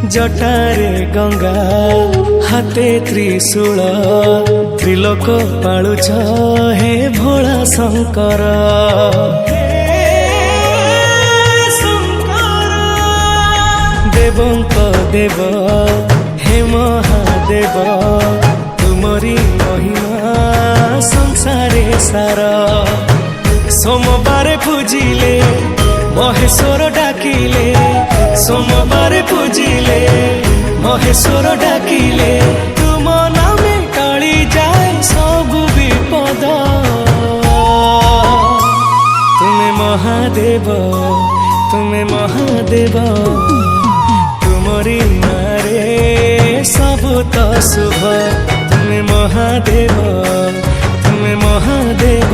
जटारे गंगा हाथे त्रिशूल त्रिलोक पालुछ हे भोला शंकर। देवंक देव हे महादेव तुमरी महिमा संसारे सारा। सोमवार पूजिले महेश्वर डाकिले, सोमवार पूजिले महेश्वर डाकिले, तुम नामे टली जाए सबु विपद। तुम्हें महादेव तुम्हें महादेव तुमरी नारे सबु तो शुभ। तुम्हें महादेव तुम्हें महादेव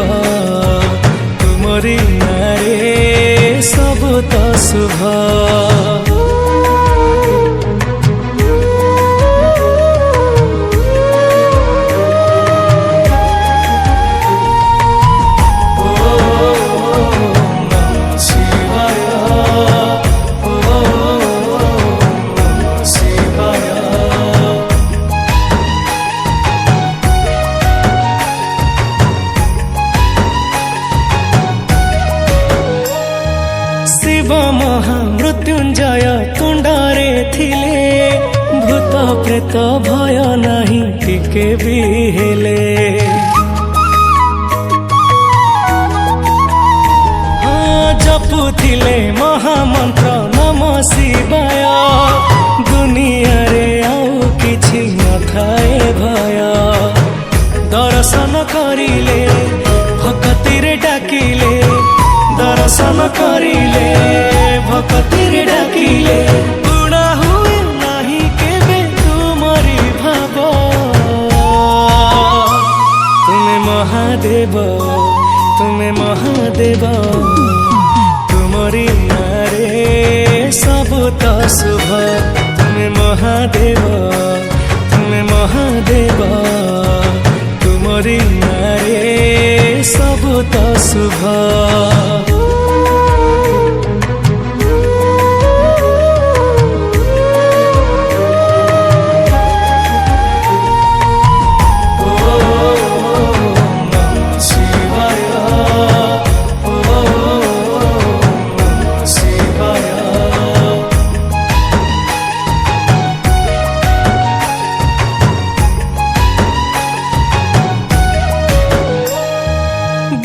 तुमरी नारे सबु तो शुभ। शिव महामृत्युंजय तुंडरे थिले, भूत प्रेत भय नहीं टिके भी हेले। जपुथिले महामंत्र नम शिवाय, दुनिया रे आउ किछि न थाए भय। दर्शन करिले भक्ति रे डाकिले, दर्शन करिले भक्ति रे डाकिले, गुणा हुए नाही केबे तुमरी भाव। तुम्हें महादेव तुम्हें महादेव तुमरी नारे सबु तो शुभ। तुम्हें महादेव तुम्हें महादेव तुमरी नारे सबु तो शुभ।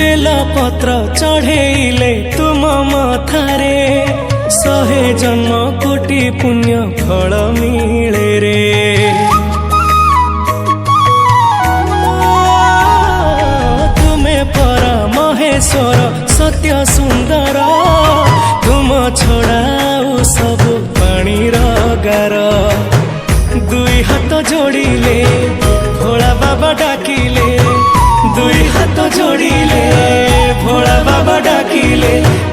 बेला पत्र चढ़ेले तुम मथारे, 100 जन्म कोटि पुण्य फल मिले रे। तुम्हें पर महेश्वर सत्य सुंदर, तुम छड़ाऊ सब पानी गार। दुई हाथ जोड़िले भोला बाबा डाकिले, दुई हाथ जोड़िले भोला बाबा डाकिले,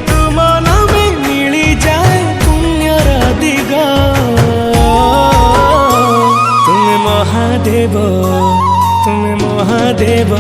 तुम नामे मिली जाए पुण्यर दिग। तुम्हें महादेव तुम्हें महादेव